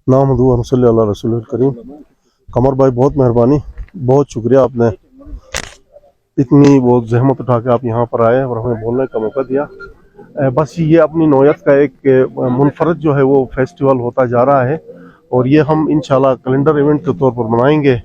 नामदू अल्लाह रसूल करीम। कमर भाई बहुत मेहरबानी, बहुत शुक्रिया, आपने इतनी बहुत जहमत उठा के आप यहाँ पर आए और हमें बोलने का मौका दिया। बस ये अपनी नौयत का एक मुनफरद जो है वो फेस्टिवल होता जा रहा है और ये हम इंशाल्लाह कैलेंडर इवेंट के तौर पर मनाएंगे।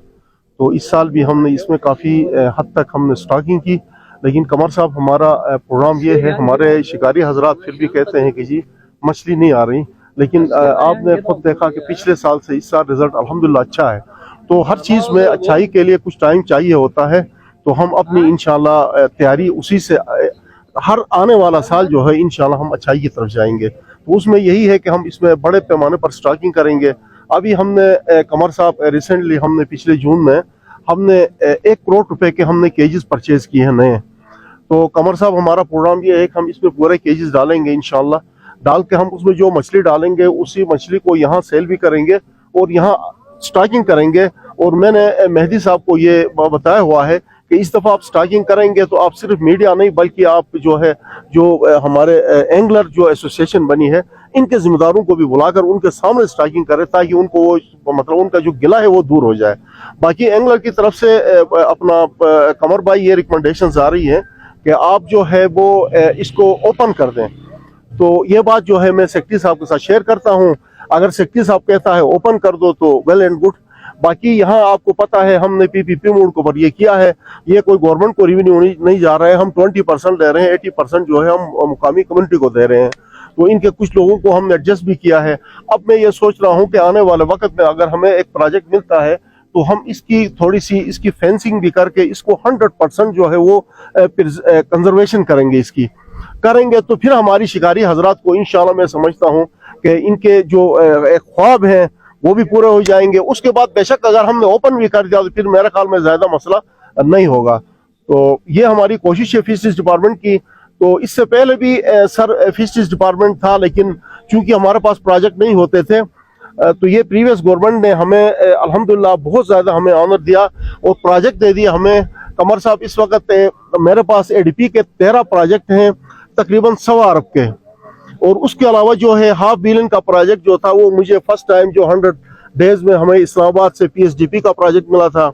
तो इस साल भी हमने इसमें काफ़ी हद तक हमने स्टॉकिंग की, लेकिन कमर साहब हमारा प्रोग्राम ये है, हमारे शिकारी हजरात फिर भी कहते हैं कि जी मछली नहीं आ रही, लेकिन आपने खुद देखा कि पिछले साल से इस साल रिजल्ट अल्हम्दुलिल्लाह अच्छा है। तो हर चीज़ में अच्छाई के लिए कुछ टाइम चाहिए होता है, तो हम अपनी इंशाल्लाह तैयारी उसी से हर आने वाला साल जो है इंशाल्लाह हम अच्छाई की तरफ जाएंगे। तो उसमें यही है कि हम इसमें बड़े पैमाने पर स्टॉकिंग करेंगे। अभी हमने कमर साहब रिसेंटली हमने पिछले जून में हमने 1 करोड़ रुपए के हमने केजेस परचेज किए हैं नए। तो कमर साहब हमारा प्रोग्राम ये है कि हम इसमें पूरे केजेस डालेंगे इंशाल्लाह, डाल के हम उसमें जो मछली डालेंगे उसी मछली को यहाँ सेल भी करेंगे और यहाँ स्टॉकिंग करेंगे। और मैंने मेहदी साहब को ये बताया हुआ है कि इस दफ़ा आप स्टॉकिंग करेंगे तो आप सिर्फ मीडिया नहीं बल्कि आप जो है जो हमारे एंगलर जो एसोसिएशन बनी है इनके जिम्मेदारों को भी बुलाकर उनके सामने स्टॉकिंग करें, ताकि उनको वो मतलब उनका जो गिला है वो दूर हो जाए। बाकी एंगलर की तरफ से अपना कमर भाई ये रिकमेंडेशन आ रही है कि आप जो है वो इसको ओपन कर दें। तो ये बात जो है मैं सेक्रेटरी साहब के साथ शेयर करता हूँ। अगर सेक्रेटरी साहब कहता है ओपन कर दो तो वेल एंड गुड। बाकी यहाँ आपको पता है हमने पीपीपी मोड को पर ये किया है, ये कोई गवर्नमेंट को रेवेन्यू नहीं जा रहा है, हम 20% दे रहे हैं, 80% जो है हम मुकामी कम्युनिटी को दे रहे हैं। तो इनके कुछ लोगों को हमने एडजस्ट भी किया है। अब मैं ये सोच रहा हूँ कि आने वाले वक्त में अगर हमें एक प्रोजेक्ट मिलता है तो हम इसकी थोड़ी सी इसकी फेंसिंग भी करके इसको 100% जो है वो कंजर्वेशन करेंगे, इसकी करेंगे तो फिर हमारी शिकारी हजरात को इंशाल्लाह मैं समझता हूँ कि इनके जो ख्वाब हैं वो भी पूरे हो जाएंगे। उसके बाद बेशक अगर हमने ओपन भी कर दिया तो फिर मेरे ख्याल में ज्यादा मसला नहीं होगा। तो ये हमारी कोशिश है फिशरीज डिपार्टमेंट की। तो इससे पहले भी सर फिशरीज डिपार्टमेंट था, लेकिन चूंकि हमारे पास प्रोजेक्ट नहीं होते थे तो ये प्रीवियस गवर्नमेंट ने हमें अल्हम्दुलिल्लाह बहुत ज्यादा हमें ऑनर दिया और प्रोजेक्ट दे दिया हमें। कमर साहब इस वक्त मेरे पास एडीपी के 13 प्रोजेक्ट हैं तकरीबन 1.25 अरब के, और उसके अलावा जो है $500 बिलियन का प्रोजेक्ट जो था वो मुझे फर्स्ट टाइम जो 100 डेज में हमें इस्लामाबाद से पीएसडीपी का प्रोजेक्ट मिला था।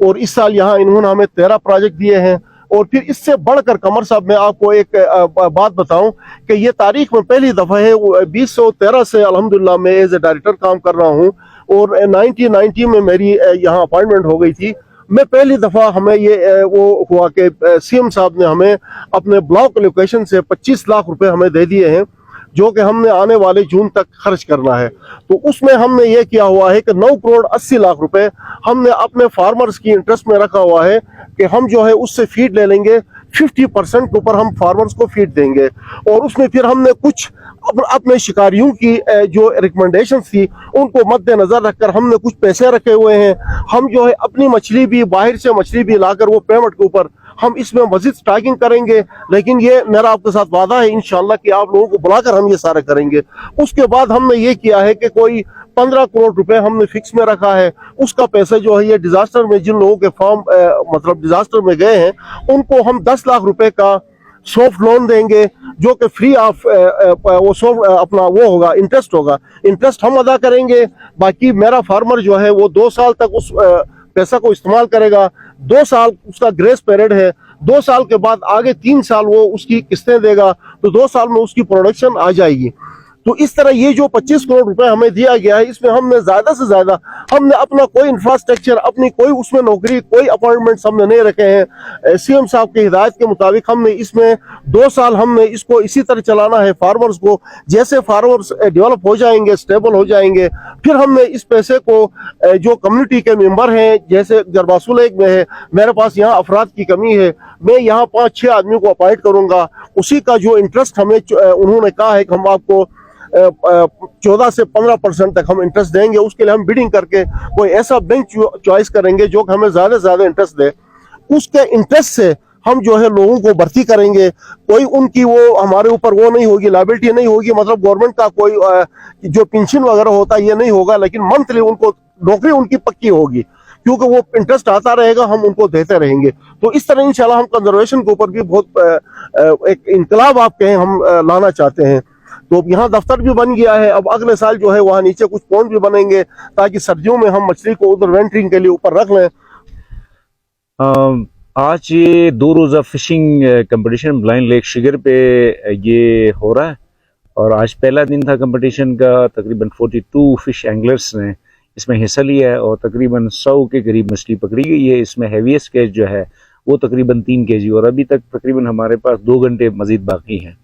और इस साल यहाँ इन्होंने हमें 13 प्रोजेक्ट दिए हैं। और फिर इससे बढ़कर कमर साहब मैं आपको एक बात बताऊं कि ये तारीख में पहली दफ़ा है 2013 से अल्हम्दुलिल्लाह मैं एज ए डायरेक्टर काम कर रहा हूँ और 1990 में मेरी यहाँ अपॉइंटमेंट हो गई थी। मैं पहली दफ़ा हमें ये वो हुआ कि सीएम साहब ने हमें अपने ब्लॉक लोकेशन से 25 लाख रुपए हमें दे दिए हैं, जो कि हमने आने वाले जून तक खर्च करना है। तो उसमें हमने ये किया हुआ है कि 9 करोड़ 80 लाख रुपए हमने अपने फार्मर्स की इंटरेस्ट में रखा हुआ है कि हम जो है उससे फीड ले लेंगे, 50% के ऊपर हम फार्मर्स को फीड देंगे। और उसमें फिर हमने कुछ अपने शिकारियों की जो रिकमेंडेशंस थी उनको मद्देनजर रखकर हमने कुछ पैसे रखे हुए हैं। हम जो है अपनी मछली भी बाहर से मछली भी लाकर वो पेमेंट के ऊपर हम इसमें मजीद स्टॉकिंग करेंगे। लेकिन ये मेरा आपके साथ वादा है इंशाल्लाह कि आप लोगों को बुलाकर हम ये सारे करेंगे। उसके बाद हमने ये किया है कि कोई 15 करोड़ रुपए हमने फिक्स में रखा है, उसका पैसा जो है ये डिजास्टर में जिन लोगों के फॉर्म मतलब डिजास्टर में गए हैं उनको हम 10 लाख रुपए का सॉफ्ट लोन देंगे, जो कि फ्री ऑफ वो सॉफ्ट अपना वो होगा, इंटरेस्ट होगा, इंटरेस्ट हम अदा करेंगे। बाकी मेरा फार्मर जो है वो 2 साल तक उस पैसा को इस्तेमाल करेगा। 2 साल उसका ग्रेस पीरियड है, 2 साल के बाद आगे 3 साल वो उसकी किस्तें देगा, तो 2 साल में उसकी प्रोडक्शन आ जाएगी। तो इस तरह ये जो 25 करोड़ रुपए हमें दिया गया है इसमें हमने ज्यादा से ज्यादा हमने अपना कोई इंफ्रास्ट्रक्चर अपनी कोई उसमें नौकरी कोई अपॉइंटमेंट हमने नहीं रखे हैं। सीएम साहब की हिदायत के मुताबिक हमने इसमें 2 साल हमने इसको इसी तरह चलाना है। फार्मर्स को जैसे फार्मर्स डेवलप हो जाएंगे, स्टेबल हो जाएंगे, फिर हमने इस पैसे को जो कम्युनिटी के मेंबर हैं, जैसे जरबासुल एक में है, मेरे पास यहाँ अफराद की कमी है, मैं यहाँ 5-6 आदमियों को अपॉइंट करूंगा। उसी का जो इंटरेस्ट हमें उन्होंने कहा है कि हम आपको 14 से 15% तक हम इंटरेस्ट देंगे। उसके लिए हम बिडिंग करके कोई ऐसा बैंक चॉइस करेंगे जो कि हमें ज्यादा से ज्यादा इंटरेस्ट दे। उसके इंटरेस्ट से हम जो है लोगों को भर्ती करेंगे। कोई उनकी वो हमारे ऊपर वो नहीं होगी, लायबिलिटी नहीं होगी, मतलब गवर्नमेंट का कोई जो पेंशन वगैरह होता है ये नहीं होगा, लेकिन मंथली उनको नौकरी उनकी पक्की होगी क्योंकि वो इंटरेस्ट आता रहेगा, हम उनको देते रहेंगे। तो इस तरह इंशाल्लाह हम कंजर्वेशन के ऊपर भी बहुत एक इनकलाब आप कहें हम लाना चाहते हैं। तो अब यहाँ दफ्तर भी बन गया है। अब अगले साल जो है वहाँ नीचे कुछ पॉन्ड भी बनेंगे ताकि सर्दियों में हम मछली को उधर वेंटरिंग के लिए ऊपर रख लें। आज ये 2 रोज़ा fishing competition blind lake Shigar पे ये हो रहा है और आज पहला दिन था कंपटीशन का। तकरीबन 42 फिश एंगलर्स ने इसमें हिस्सा लिया है और तकरीबन 100 के करीब मछली पकड़ी गई है। इसमें हैवीएस्ट कैच जो है वो तकरीबन 3 केजी और अभी तक तकरीबन हमारे पास 2 घंटे मज़ीद बाकी हैं।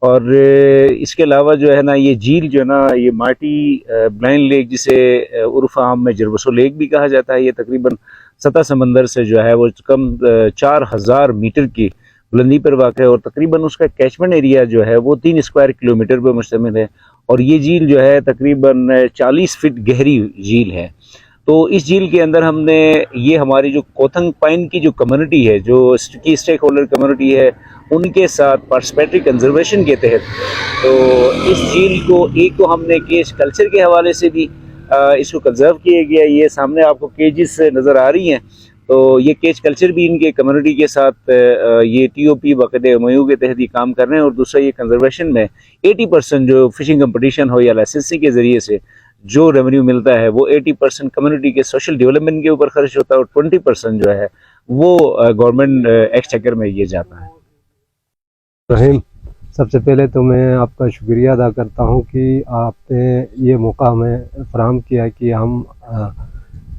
और इसके अलावा जो है ना ये झील जो है ना ये मार्टी ब्लाइंड लेक जिसे उर्फ आम में जरबसो लेक भी कहा जाता है, ये तकरीबन सतह समंदर से जो है वो कम 4000 मीटर की बुलंदी पर वाक़ है और तकरीबन उसका कैचमेंट एरिया जो है वो 3 स्क्वायर किलोमीटर पर मुश्तमिल है और ये झील जो है तकरीबन 40 फीट गहरी झील है। तो इस झील के अंदर हमने ये हमारी जो कोथंग पाइन की जो कम्युनिटी है, जो की स्टेक होल्डर कम्युनिटी है, उनके साथ पार्टिसिपेटरी कंजर्वेशन के तहत तो इस झील को एक तो हमने केज कल्चर के हवाले से भी इसको कंजर्व किया गया। ये सामने आपको केजेस नज़र आ रही हैं, तो ये केज कल्चर भी इनके कम्युनिटी के साथ ये TOP बाकायदे MOU के तहत ये काम कर रहे हैं। और दूसरा ये कंजर्वेशन में 80% जो फिशिंग कंपटीशन हो या लाइसेंसिंग के ज़रिए से जो रेवेन्यू मिलता है वो 80% कम्युनिटी के सोशल डेवलपमेंट के ऊपर खर्च होता है और 20% जो है वो गवर्नमेंट एक्सचेकर में ये जाता है। रहीम, सबसे पहले तो मैं आपका शुक्रिया अदा करता हूं कि आपने ये मौका हमें फराहम किया कि हम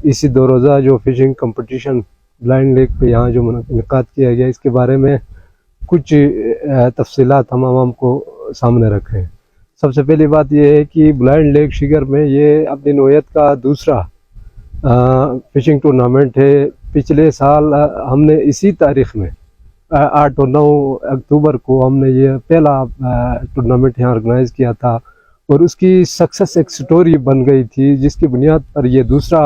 इसी 2 रोज़ा जो फिशिंग कंपटीशन ब्लाइंड लेक पे यहाँ जो मुनक़्क़ाद किया गया इसके बारे में कुछ तफसीलात हम आवाम को सामने रखें। सबसे पहली बात यह है कि ब्लाइंड लेक शिगर में ये अपनी नौयत का दूसरा फिशिंग टूर्नामेंट है। पिछले साल हमने इसी तारीख़ में 8 और 9 अक्टूबर को हमने ये पहला टूर्नामेंट यहाँ ऑर्गेनाइज़ किया था और उसकी सक्सेस एक स्टोरी बन गई थी, जिसकी बुनियाद पर ये दूसरा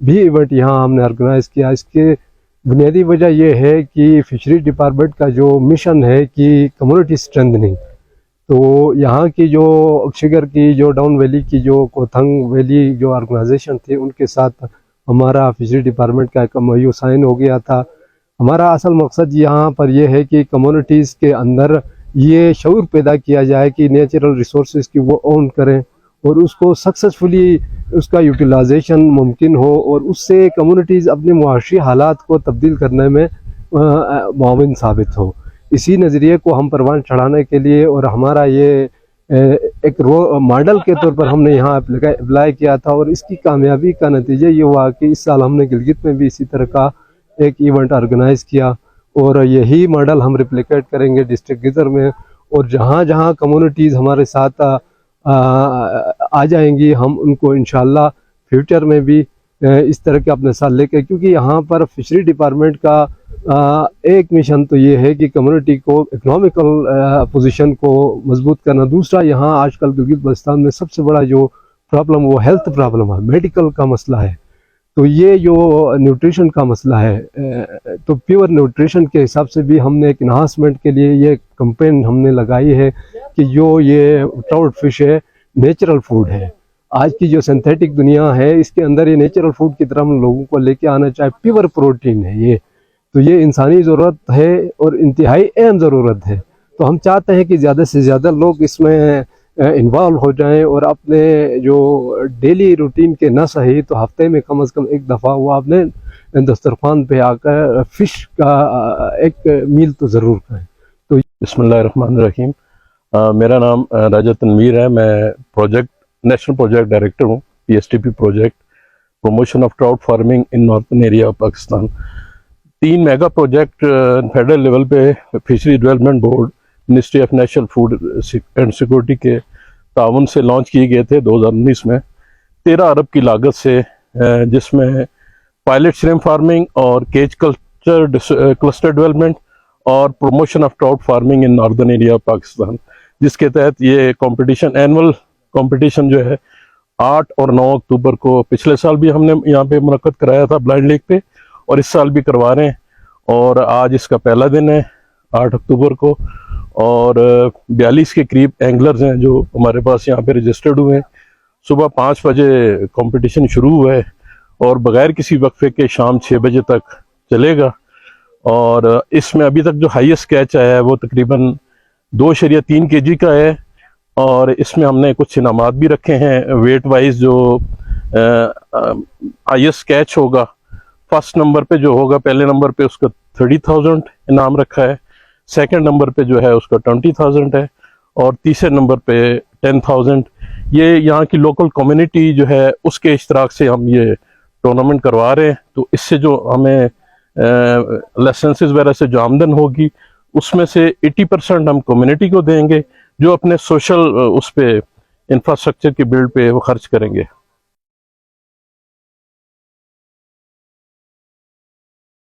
भी इवेंट यहाँ हमने ऑर्गेनाइज़ किया। इसके बुनियादी वजह यह है कि फिशरी डिपार्टमेंट का जो मिशन है कि कम्युनिटी स्ट्रेंथनिंग, तो यहाँ की जो शिगर की जो डाउन वैली की जो कोथंग वैली जो ऑर्गेनाइजेशन थी उनके साथ हमारा फिशरी डिपार्टमेंट का एक MOU साइन हो गया था। हमारा असल मकसद यहाँ पर यह है कि कम्युनिटीज़ के अंदर ये शऊर पैदा किया जाए कि नेचुरल रिसोर्सेज की वो ओन करें और उसको सक्सेसफुली उसका यूटिलाइजेशन मुमकिन हो और उससे कम्युनिटीज़ अपने मुआशी हालात को तब्दील करने में मुआविन साबित हो। इसी नज़रिए को हम परवान चढ़ाने के लिए और हमारा ये एक मॉडल के तौर पर हमने यहाँ अप्लाई किया था और इसकी कामयाबी का नतीजा ये हुआ कि इस साल हमने गिलगित में भी इसी तरह का एक इवेंट ऑर्गेनाइज़ किया और यही मॉडल हम रिप्लिकेट करेंगे डिस्ट्रिक्ट गिदर में। और जहाँ जहाँ कम्युनिटीज़ हमारे साथ आ जाएंगी हम उनको इंशाल्लाह फ्यूचर में भी इस तरह के अपने साथ लेकर, क्योंकि यहाँ पर फिशरी डिपार्टमेंट का एक मिशन तो ये है कि कम्युनिटी को इकोनॉमिकल पोजीशन को मजबूत करना। दूसरा, यहाँ आजकल गिलगित बल्तिस्तान में सबसे बड़ा जो प्रॉब्लम वो हेल्थ प्रॉब्लम है, मेडिकल का मसला है। तो ये जो न्यूट्रिशन का मसला है, तो प्योर न्यूट्रिशन के हिसाब से भी हमने एक इन्हांसमेंट के लिए ये कैंपेन हमने लगाई है कि जो ये ट्राउट फिश है नेचुरल फूड है। आज की जो सिंथेटिक दुनिया है इसके अंदर ये नेचुरल फूड की तरफ हम लोगों को लेके आना चाहे। प्योर प्रोटीन है ये, तो ये इंसानी ज़रूरत है और इंतहाई अहम ज़रूरत है। तो हम चाहते हैं कि ज़्यादा से ज़्यादा लोग इसमें इन्वॉल्व हो जाएं और अपने जो डेली रूटीन के न सही तो हफ्ते में कम से कम एक दफ़ा वो आपने दस्तरखान पे आकर फ़िश का एक मील तो ज़रूर खाएं। तो बिस्मिल्लाहिर्रहमानिर्रहीम। मेरा नाम राजा तनवीर है। मैं नेशनल प्रोजेक्ट डायरेक्टर हूँ PSTP project promotion of trout farming in northern area of Pakistan. 3 mega project federal level पे fishery development board, ministry of national food and security के ताउन से लॉन्च किए गए थे 2019 में 13 अरब की लागत से, जिसमें पायलट श्रिम्प फार्मिंग और केज कल्चर क्लस्टर डेवलपमेंट और promotion of trout farming in northern area of Pakistan, जिसके तहत ये कंपटीशन एनुअल कंपटीशन जो है 8 और 9 अक्टूबर को, पिछले साल भी हमने यहाँ पे मुनक्कद कराया था ब्लाइंड लेक पे और इस साल भी करवा रहे हैं। और आज इसका पहला दिन है 8 अक्टूबर को और 42 के करीब एंगलर्स हैं जो हमारे पास यहाँ पे रजिस्टर्ड हुए हैं। सुबह 5 बजे कंपटीशन शुरू हुआ है और बगैर किसी वक्फे के शाम 6 बजे तक चलेगा। और इसमें अभी तक जो हाईएस्ट कैच आया है वो तकरीबन 2.3 kg का है और इसमें हमने कुछ इनामात भी रखे हैं वेट वाइज। जो हाईएस्ट कैच होगा फर्स्ट नंबर पे जो होगा, पहले नंबर पे उसका 30,000 इनाम रखा है, सेकंड नंबर पे जो है उसका 20,000 है, और तीसरे नंबर पे 10,000। ये यहाँ की लोकल कम्युनिटी जो है उसके इश्तराक से हम ये टूर्नामेंट करवा रहे हैं। तो इससे जो हमें लाइसेंसेस वगैरह से जो आमदन होगी उसमें से 80% हम कम्युनिटी को देंगे, जो अपने सोशल उस पे इंफ्रास्ट्रक्चर की बिल्ड पे वो खर्च करेंगे।